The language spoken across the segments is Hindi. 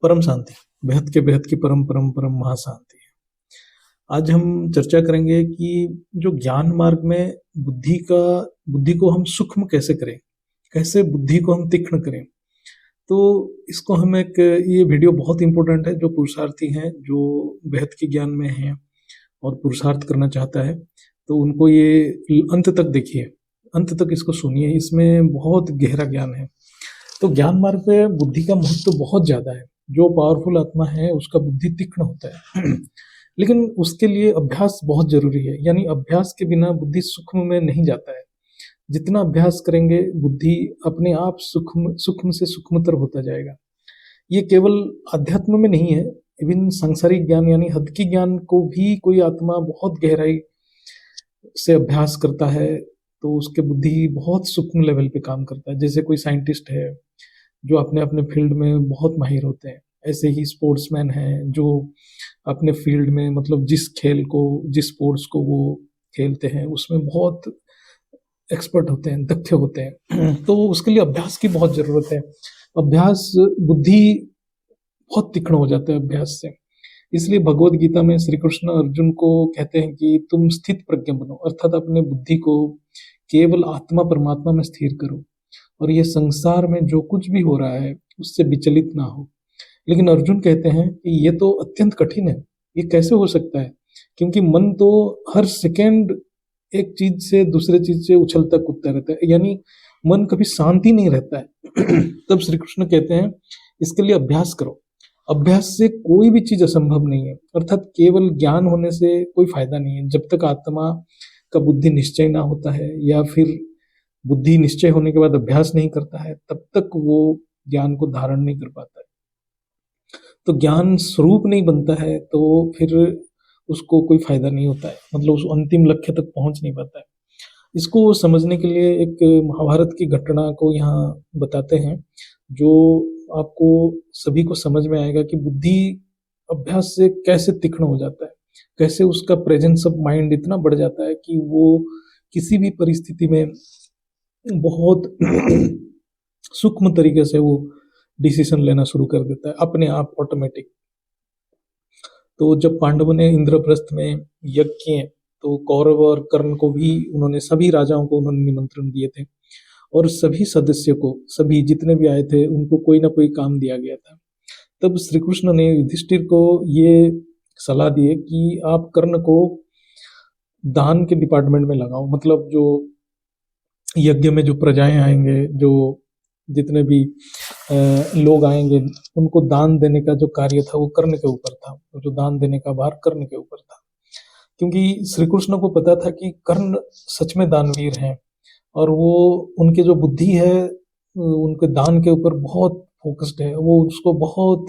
परम शांति, बेहद के बेहद की परम परम परम महाशांति है। आज हम चर्चा करेंगे कि जो ज्ञान मार्ग में बुद्धि को हम सूक्ष्म कैसे करें, कैसे बुद्धि को हम तीक्ष्ण करें। तो इसको हम ये वीडियो बहुत इंपॉर्टेंट है जो पुरुषार्थी हैं, जो बेहद के ज्ञान में हैं और पुरुषार्थ करना चाहता है, तो उनको ये अंत तक देखिए, अंत तक इसको सुनिए, इसमें बहुत गहरा ज्ञान है। तो ज्ञान मार्ग पे बुद्धि का महत्व तो बहुत ज्यादा है। जो पावरफुल आत्मा है उसका बुद्धि तीक्ष्ण होता है लेकिन उसके लिए अभ्यास बहुत जरूरी है, यानी अभ्यास के बिना बुद्धि सूक्ष्म में नहीं जाता है। जितना अभ्यास करेंगे बुद्धि अपने आप सूक्ष्म सूक्ष्म से सूक्ष्मतर होता जाएगा। ये केवल अध्यात्म में नहीं है, इवन सांसारिक ज्ञान यानी हद की ज्ञान को भी कोई आत्मा बहुत गहराई से अभ्यास करता है तो उसके बुद्धि बहुत सूक्ष्म लेवल पे काम करता है। जैसे कोई साइंटिस्ट है जो अपने अपने फील्ड में बहुत माहिर होते हैं, ऐसे ही स्पोर्ट्समैन हैं जो अपने फील्ड में, मतलब जिस स्पोर्ट्स को वो खेलते हैं उसमें बहुत एक्सपर्ट होते हैं, दक्ष होते हैं तो उसके लिए अभ्यास की बहुत जरूरत है। अभ्यास, बुद्धि बहुत तीक्ष्ण हो जाता है अभ्यास से। इसलिए भगवत गीता में श्री कृष्ण अर्जुन को कहते हैं कि तुम स्थित प्रज्ञ बनो, अर्थात अपने बुद्धि को केवल आत्मा परमात्मा में स्थिर करो और ये संसार में जो कुछ भी हो रहा है उससे विचलित ना हो। लेकिन अर्जुन कहते हैं कि ये तो अत्यंत कठिन है, ये कैसे हो सकता है, क्योंकि मन तो हर सेकेंड एक चीज से दूसरे चीज से उछलता कूदता रहता है, यानी मन कभी शांति नहीं रहता है तब श्री कृष्ण कहते हैं इसके लिए अभ्यास करो। अभ्यास से कोई भी चीज असंभव नहीं है, अर्थात केवल ज्ञान होने से कोई फायदा नहीं है। जब तक आत्मा का बुद्धि निश्चय ना होता है या फिर बुद्धि निश्चय होने के बाद अभ्यास नहीं करता है, तब तक वो ज्ञान को धारण नहीं कर पाता है। तो ज्ञान स्वरूप नहीं बनता है तो फिर उसको कोई फायदा नहीं होता है, मतलब उस अंतिम लक्ष्य तक पहुंच नहीं पाता है। इसको समझने के लिए एक महाभारत की घटना को यहाँ बताते हैं, जो आपको सभी को समझ में आएगा कि बुद्धि अभ्यास से कैसे तीक्ष्ण हो जाता है, कैसे उसका प्रेजेंस ऑफ माइंड इतना बढ़ जाता है कि वो किसी भी परिस्थिति में बहुत सूक्ष्म तरीके से वो डिसीजन लेना शुरू कर देता है अपने आप, ऑटोमेटिक। तो जब पांडवों ने इंद्रप्रस्थ में यज्ञ किए तो कौरव और कर्ण को भी उन्होंने, सभी राजाओं को उन्होंने निमंत्रण दिए थे और सभी सदस्यों को, सभी जितने भी आए थे उनको कोई ना कोई काम दिया गया था। तब श्री कृष्ण ने युधिष्ठिर को ये सलाह दी कि आप कर्ण को दान के डिपार्टमेंट में लगाओ, मतलब जो यज्ञ में जो प्रजाएं आएंगे, जो जितने भी लोग आएंगे, उनको दान देने का जो कार्य था वो कर्ण के ऊपर था, जो दान देने का भार कर्ण के ऊपर था। क्योंकि श्री कृष्ण को पता था कि कर्ण सच में दानवीर हैं और वो, उनके जो बुद्धि है उनके दान के ऊपर बहुत फोकस्ड है, वो उसको बहुत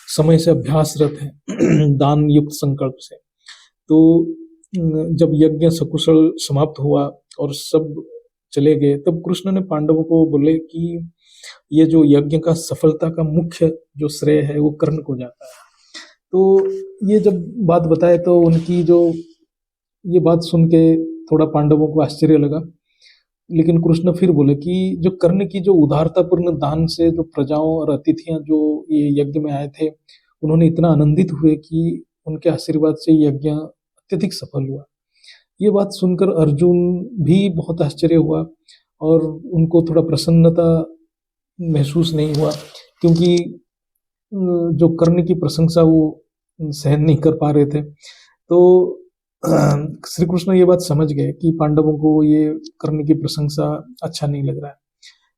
समय से अभ्यासरत है दान युक्त संकल्प से। तो जब यज्ञ सकुशल समाप्त हुआ और सब चले गए, तब कृष्ण ने पांडवों को बोले कि ये जो यज्ञ का सफलता का मुख्य जो श्रेय है वो कर्ण को जाता है। तो ये जब बात बताए तो उनकी जो, ये बात सुन के थोड़ा पांडवों को आश्चर्य लगा, लेकिन कृष्ण फिर बोले कि जो कर्ण की जो उदारतापूर्ण दान से जो प्रजाओं और अतिथियां जो ये यज्ञ में आए थे, उन्होंने इतना आनंदित हुए कि उनके आशीर्वाद से यज्ञ अत्यधिक सफल हुआ। ये बात सुनकर अर्जुन भी बहुत आश्चर्य हुआ और उनको थोड़ा प्रसन्नता महसूस नहीं हुआ, क्योंकि जो कर्ण की प्रशंसा वो सहन नहीं कर पा रहे थे। तो श्री कृष्ण ये बात समझ गए कि पांडवों को ये कर्ण की प्रशंसा अच्छा नहीं लग रहा है।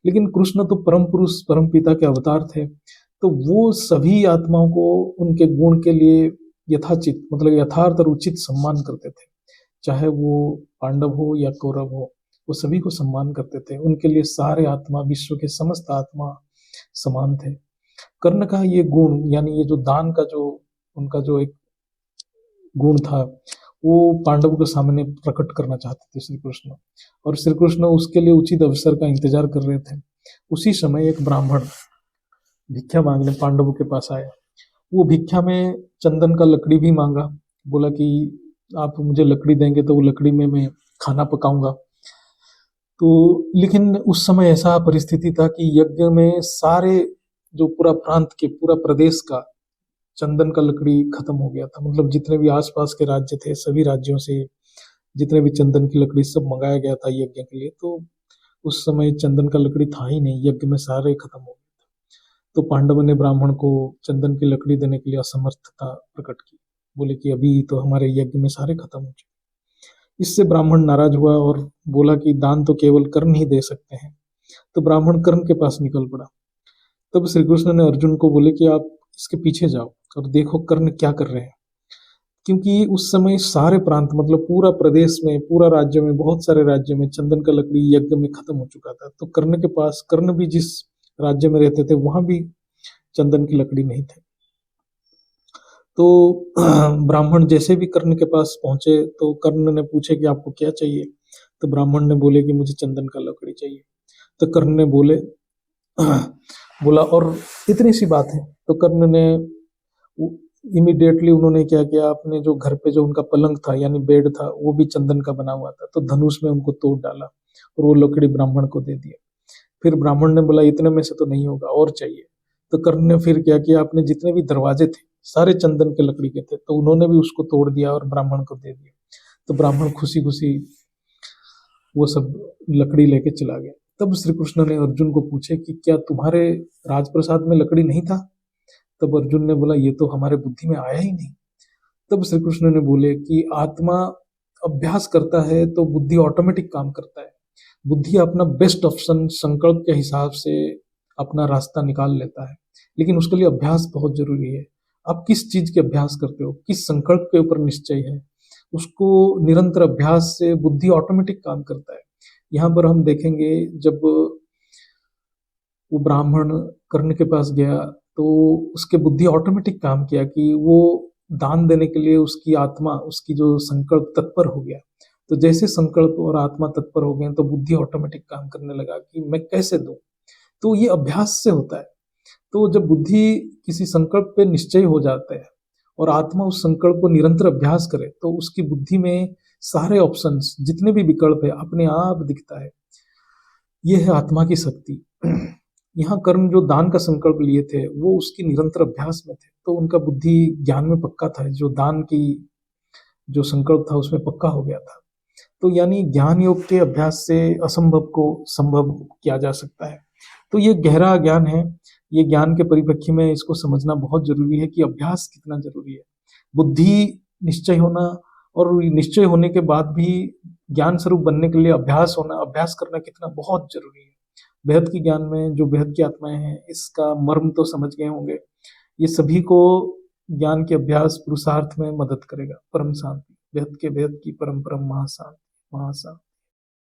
लेकिन कृष्ण तो परम पुरुष, परम पिता के अवतार थे, तो वो सभी आत्माओं को उनके गुण के लिए यथाचित, मतलब यथार्थ और उचित सम्मान करते थे। चाहे वो पांडव हो या कौरव हो, वो सभी को सम्मान करते थे। उनके लिए सारे आत्मा, विश्व के समस्त आत्मा समान थे। कर्ण का ये गुण, यानी ये जो दान का जो उनका जो एक गुण था, वो पांडवों के सामने प्रकट करना चाहते थे श्री कृष्ण, और श्री कृष्ण उसके लिए उचित अवसर का इंतजार कर रहे थे। उसी समय एक ब्राह्मण भिक्षा मांगने पांडवों के पास आया। वो भिक्षा में चंदन का लकड़ी भी मांगा, बोला कि आप मुझे लकड़ी देंगे तो वो लकड़ी में मैं खाना पकाऊंगा। तो लेकिन उस समय ऐसा परिस्थिति था कि यज्ञ में सारे जो पूरा प्रांत के पूरा प्रदेश का चंदन का लकड़ी खत्म हो गया था। मतलब जितने भी आसपास के राज्य थे सभी राज्यों से जितने भी चंदन की लकड़ी सब मंगाया गया था यज्ञ के लिए। तो उस समय चंदन का लकड़ी था ही नहीं, यज्ञ में सारे खत्म हो गए। तो पांडवों ने ब्राह्मण को चंदन की लकड़ी देने के लिए असमर्थता प्रकट की। बोले कि अभी तो हमारे यज्ञ में सारे खत्म हो चुके। इससे ब्राह्मण नाराज हुआ और बोला कि दान तो केवल कर्ण ही दे सकते हैं। तो ब्राह्मण कर्ण के पास निकल पड़ा। तब श्री कृष्ण ने अर्जुन को बोले कि आप इसके पीछे जाओ और देखो कर्ण क्या कर रहे हैं। क्योंकि उस समय सारे प्रांत मतलब पूरा प्रदेश में पूरा राज्य में बहुत सारे राज्यों में चंदन का लकड़ी यज्ञ में खत्म हो चुका था। तो कर्ण के पास, कर्ण भी जिस राज्य में रहते थे वहां भी चंदन की लकड़ी नहीं थे। तो ब्राह्मण जैसे भी कर्ण के पास पहुंचे तो कर्ण ने पूछे कि आपको क्या चाहिए। तो ब्राह्मण ने बोले कि मुझे चंदन का लकड़ी चाहिए। तो कर्ण ने बोला और इतनी सी बात है। तो कर्ण ने इमीडिएटली उन्होंने क्या किया, अपने जो घर पे जो उनका पलंग था यानी बेड था वो भी चंदन का बना हुआ था, तो धनुष में उनको तोड़ डाला और वो लकड़ी ब्राह्मण को दे दिया। फिर ब्राह्मण ने बोला इतने में से तो नहीं होगा और चाहिए। तो कर्ण ने फिर क्या किया, अपने जितने भी दरवाजे थे सारे चंदन के लकड़ी के थे, तो उन्होंने भी उसको तोड़ दिया और ब्राह्मण को दे दिया। तो ब्राह्मण खुशी खुशी वो सब लकड़ी लेके चला गया। तब श्री कृष्ण ने अर्जुन को पूछे कि क्या तुम्हारे राजप्रसाद में लकड़ी नहीं था। तब अर्जुन ने बोला ये तो हमारे बुद्धि में आया ही नहीं। तब श्री कृष्ण ने बोले कि आत्मा अभ्यास करता है तो बुद्धि ऑटोमेटिक काम करता है। बुद्धि अपना बेस्ट ऑप्शन संकल्प के हिसाब से अपना रास्ता निकाल लेता है, लेकिन उसके लिए अभ्यास बहुत जरूरी है। आप किस चीज के अभ्यास करते हो, किस संकल्प के ऊपर निश्चय है, उसको निरंतर अभ्यास से बुद्धि ऑटोमेटिक काम करता है। यहाँ पर हम देखेंगे जब वो ब्राह्मण कर्ण के पास गया तो उसके बुद्धि ऑटोमेटिक काम किया कि वो दान देने के लिए उसकी आत्मा, उसकी जो संकल्प तत्पर हो गया। तो जैसे संकल्प और आत्मा तत्पर हो गए तो बुद्धि ऑटोमेटिक काम करने लगा कि मैं कैसे दूं। तो ये अभ्यास से होता है। तो जब बुद्धि किसी संकल्प पे निश्चय हो जाता है और आत्मा उस संकल्प को निरंतर अभ्यास करे तो उसकी बुद्धि में सारे ऑप्शंस जितने भी विकल्प है अपने आप दिखता है। ये है आत्मा की शक्ति। यहाँ कर्म जो दान का संकल्प लिए थे वो उसकी निरंतर अभ्यास में थे, तो उनका बुद्धि ज्ञान में पक्का था, जो दान की जो संकल्प था उसमें पक्का हो गया था। तो यानी ज्ञान योग के अभ्यास से असंभव को संभव किया जा सकता है। तो ये गहरा ज्ञान है। ये ज्ञान के परिप्रेक्ष्य में इसको समझना बहुत जरूरी है कि अभ्यास कितना जरूरी है। बुद्धि निश्चय होना और निश्चय होने के बाद भी ज्ञान स्वरूप बनने के लिए अभ्यास होना, अभ्यास करना कितना बहुत जरूरी है। बेहद की ज्ञान में जो बेहद की आत्माएं हैं इसका मर्म तो समझ गए होंगे। ये सभी को ज्ञान के अभ्यास पुरुषार्थ में मदद करेगा। परम शांति। बेहद के बेहद की परम परम महाशांति महाशांति।